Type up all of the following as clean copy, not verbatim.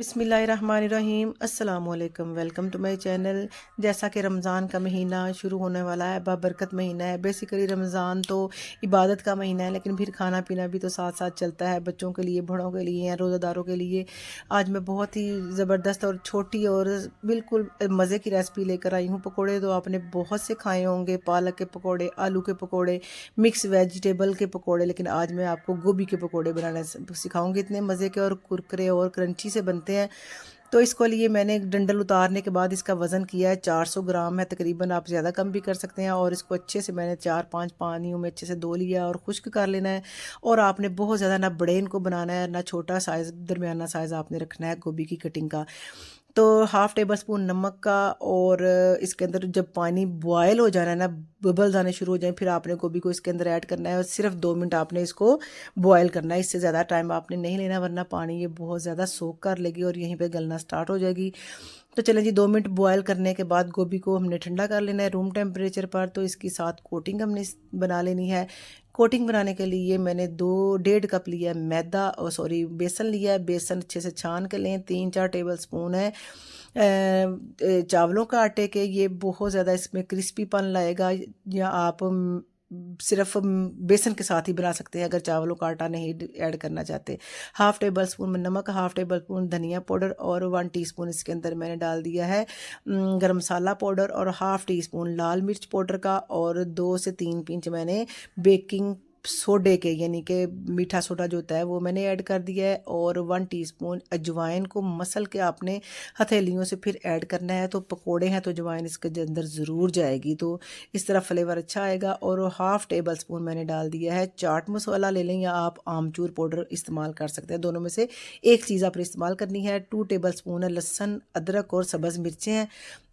बिस्मिल्लाहिर्रहमानिर्रहीम अस्सलामुअलैकुम। Welcome to my channel. जैसा कि रमज़ान का महीना शुरू होने वाला है, बाबरकत महीना है। बेसिकली रमज़ान तो इबादत का महीना है, लेकिन फिर खाना पीना भी तो साथ साथ चलता है, बच्चों के लिए, बड़ों के लिए या रोज़ादारों के लिए। आज मैं बहुत ही ज़बरदस्त और छोटी और बिल्कुल मज़े की रेसिपी लेकर आई हूँ। पकौड़े तो आपने बहुत से खाए होंगे, पालक के पकौड़े, आलू के पकौड़े, मिक्स वेजिटेबल के पकौड़े, लेकिन आज मैं आपको गोभी के पकौड़े बनाना सिखाऊंगी। इतने मज़े के और कुरकुरे और क्रंची से बनते हैं। तो इसको लिए मैंने एक डंडल उतारने के बाद इसका वज़न किया है 400 ग्राम है तकरीबन। आप ज़्यादा कम भी कर सकते हैं। और इसको अच्छे से मैंने 4-5 पानियों में अच्छे से धो लिया और खुश्क कर लेना है। और आपने बहुत ज़्यादा ना बड़े इनको बनाना है, ना छोटा साइज़, दरमियाना साइज़ आपने रखना है गोभी की कटिंग का। तो हाफ़ टेबल स्पून नमक का, और इसके अंदर जब पानी बॉयल हो जाना है ना, बबल्स आने शुरू हो जाए, फिर आपने गोभी को इसके अंदर ऐड करना है और सिर्फ 2 मिनट आपने इसको बॉयल करना है। इससे ज़्यादा टाइम आपने नहीं लेना, वरना पानी ये बहुत ज़्यादा सोख कर लेगी और यहीं पे गलना स्टार्ट हो जाएगी। तो चलें जी, 2 मिनट बॉयल करने के बाद गोभी को हमने ठंडा कर लेना है रूम टेम्परेचर पर। तो इसके साथ कोटिंग हमने बना लेनी है। कोटिंग बनाने के लिए मैंने 2 डेढ़ कप लिया मैदा, बेसन लिया है। बेसन अच्छे से छान के लें। 3-4 टेबल स्पून है चावलों का आटे के। ये बहुत ज़्यादा इसमें क्रिस्पीपन लाएगा। या आप सिर्फ बेसन के साथ ही बना सकते हैं अगर चावलों का आटा नहीं ऐड करना चाहते। हाफ़ टेबल स्पून में नमक, हाफ़ टेबल स्पून धनिया पाउडर और 1 टीस्पून इसके अंदर मैंने डाल दिया है गरम मसाला पाउडर, और हाफ़ टी स्पून लाल मिर्च पाउडर का, और 2 से 3 पिंच मैंने बेकिंग सोडे के, यानी कि मीठा सोडा जो होता है वो मैंने ऐड कर दिया है। और 1 टीस्पून अजवाइन को मसल के आपने हथेलियों से फिर ऐड करना है। तो पकोड़े हैं तो अजवाइन इसके अंदर ज़रूर जाएगी, तो इस तरह फ्लेवर अच्छा आएगा। और हाफ़ टेबल स्पून मैंने डाल दिया है चाट मसाला, ले लें या आप आमचूर पाउडर इस्तेमाल कर सकते हैं। दोनों में से एक चीज़ आपने इस्तेमाल करनी है। 2 टेबल स्पून है लहसुन, अदरक और सब्ज़ मिर्चें हैं,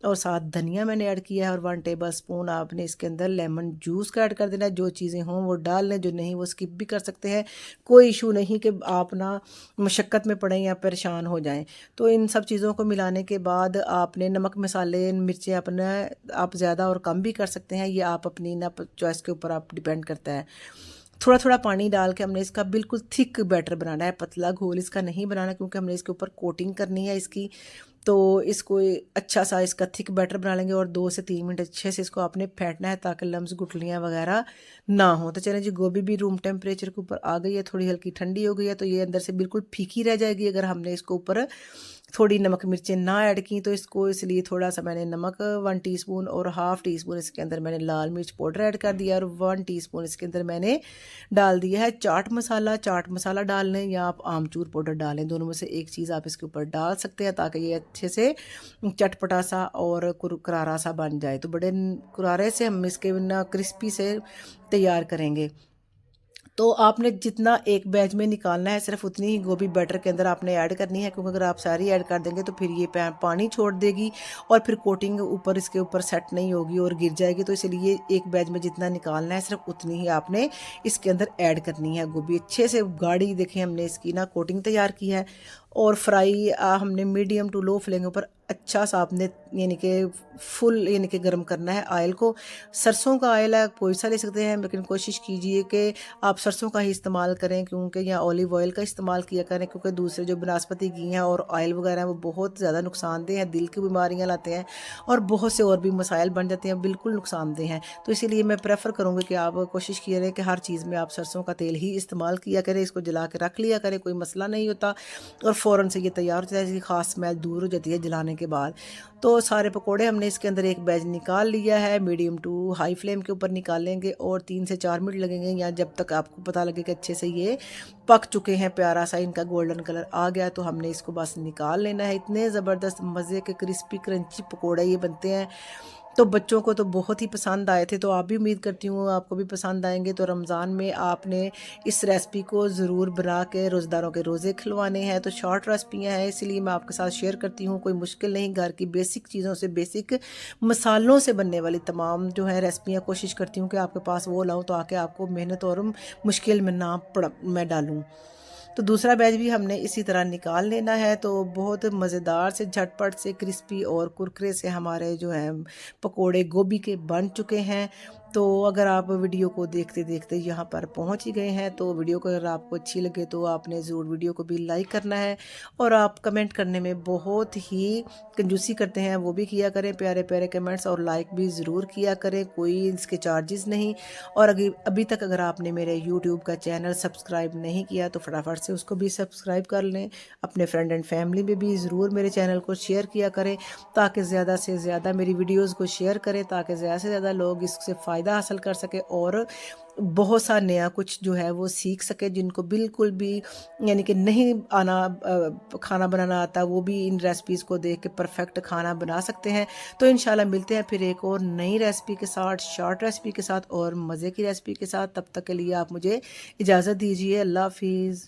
और साथ धनिया मैंने ऐड किया है। और 1 टेबल स्पून आपने इसके अंदर लेमन जूस का ऐड कर देना है। जो चीज़ें हों वो डाल लें, जो नहीं वो स्किप भी कर सकते हैं। कोई इशू नहीं कि आप ना मशक्क़त में पड़ें या परेशान हो जाएं। तो इन सब चीज़ों को मिलाने के बाद आपने नमक, मसाले, मिर्चें अपना आप ज़्यादा और कम भी कर सकते हैं। ये आप अपनी ना चॉइस के ऊपर आप डिपेंड करता है। थोड़ा थोड़ा पानी डाल के हमने इसका बिल्कुल थिक बैटर बनाना है, पतला घोल इसका नहीं बनाना, क्योंकि हमने इसके ऊपर कोटिंग करनी है इसकी। तो इसको अच्छा सा इसका थिक बैटर बना लेंगे और 2 से 3 मिनट अच्छे से इसको आपने फेंटना है ताकि लम्स गुठलियाँ वगैरह ना हो। तो चलें जी, गोभी भी रूम टेम्परेचर के ऊपर आ गई है, थोड़ी हल्की ठंडी हो गई है। तो ये अंदर से बिल्कुल फीकी रह जाएगी अगर हमने इसको ऊपर थोड़ी नमक मिर्चें ना ऐड की। तो इसको इसलिए थोड़ा सा मैंने नमक 1 टीस्पून और हाफ़ टी स्पून इसके अंदर मैंने लाल मिर्च पाउडर ऐड कर दिया, और 1 टीस्पून इसके अंदर मैंने डाल दिया है चाट मसाला। चाट मसाला डाल लें या आप आमचूर पाउडर डालें, दोनों में से एक चीज़ आप इसके ऊपर डाल सकते हैं ताकि ये अच्छे से चटपटा सा और कुरकुरारा सा बन जाए। तो बड़े कुरारे से हम इसके ना क्रिस्पी से तैयार करेंगे। तो आपने जितना एक बैच में निकालना है सिर्फ उतनी ही गोभी बैटर के अंदर आपने ऐड करनी है, क्योंकि अगर आप सारी ऐड कर देंगे तो फिर ये पानी छोड़ देगी और फिर कोटिंग ऊपर इसके ऊपर सेट नहीं होगी और गिर जाएगी। तो इसलिए एक बैच में जितना निकालना है सिर्फ उतनी ही आपने इसके अंदर ऐड करनी है गोभी। अच्छे से गाढ़ी देखें हमने इसकी ना कोटिंग तैयार की है। और फ्राई हमने मीडियम टू लो फ्लेम पर अच्छा सा आपने यानी कि फुल यानी कि गर्म करना है ऑयल को। सरसों का ऑयल है, कोई सा ले सकते हैं, लेकिन कोशिश कीजिए कि आप सरसों का ही इस्तेमाल करें, क्योंकि या ऑलिव ऑयल का इस्तेमाल किया करें, क्योंकि दूसरे जो बनास्पति घी हैं और ऑयल वगैरह हैं वो बहुत ज़्यादा नुकसानदेह हैं, दिल की बीमारियां लाते हैं और बहुत से और भी मसाइल बन जाते हैं, बिल्कुल नुकसानदेह हैं। तो इसीलिए मैं प्रेफर करूँगी कि आप कोशिश करें कि हर चीज़ में आप सरसों का तेल ही इस्तेमाल किया करें। इसको जला के रख लिया करें, कोई मसला नहीं होता, और फ़ौरन से ये तैयार हो जाता है। इसकी ख़ास स्मेल दूर हो जाती है जलाने के बाद। तो सारे पकोड़े हमने इसके अंदर एक बैच निकाल लिया है। मीडियम टू हाई फ्लेम के ऊपर निकालेंगे और 3 से 4 मिनट लगेंगे, या जब तक आपको पता लगे कि अच्छे से ये पक चुके हैं, प्यारा सा इनका गोल्डन कलर आ गया, तो हमने इसको बस निकाल लेना है। इतने ज़बरदस्त मज़े के क्रिस्पी क्रंची पकोड़े ये बनते हैं। तो बच्चों को तो बहुत ही पसंद आए थे, तो आप भी उम्मीद करती हूँ आपको भी पसंद आएंगे। तो रमज़ान में आपने इस रेसिपी को ज़रूर बना के रोज़ेदारों के रोज़े खिलवाने हैं। तो शॉर्ट रेसिपियाँ हैं, इसीलिए मैं आपके साथ शेयर करती हूँ। कोई मुश्किल नहीं, घर की बेसिक चीज़ों से, बेसिक मसालों से बनने वाली तमाम जो है रेसिपियाँ कोशिश करती हूँ कि आपके पास वो लाऊँ, तो आके आपको मेहनत और मुश्किल में ना पड़ मैं डालूँ। तो दूसरा बैच भी हमने इसी तरह निकाल लेना है। तो बहुत मज़ेदार से, झटपट से, क्रिस्पी और कुरकुरे से हमारे जो हैं पकोड़े गोभी के बन चुके हैं। तो अगर आप वीडियो को देखते देखते यहाँ पर पहुँच ही गए हैं, तो वीडियो को अगर आपको अच्छी लगे तो आपने ज़रूर वीडियो को भी लाइक करना है। और आप कमेंट करने में बहुत ही कंजूसी करते हैं, वो भी किया करें, प्यारे प्यारे कमेंट्स, और लाइक भी ज़रूर किया करें, कोई इसके चार्जेस नहीं। और अभी अभी तक अगर आपने मेरे यूट्यूब का चैनल सब्सक्राइब नहीं किया तो फटाफट से उसको भी सब्सक्राइब कर लें। अपने फ्रेंड एंड फैमिली में भी ज़रूर मेरे चैनल को शेयर किया करें, ताकि ज़्यादा से ज़्यादा मेरी वीडियोज़ को शेयर करें, ताकि ज़्यादा से ज़्यादा लोग इससे फ़ायदा हासिल कर सकें और बहुत सा नया कुछ जो है वो सीख सके। जिनको बिल्कुल भी यानी कि नहीं आना खाना बनाना आता, वो भी इन रेसिपीज़ को देख के परफेक्ट खाना बना सकते हैं। तो इंशाल्लाह मिलते हैं फिर एक और नई रेसिपी के साथ, शॉर्ट रेसिपी के साथ और मज़े की रेसिपी के साथ। तब तक के लिए आप मुझे इजाज़त दीजिए। अल्लाह हाफिज़।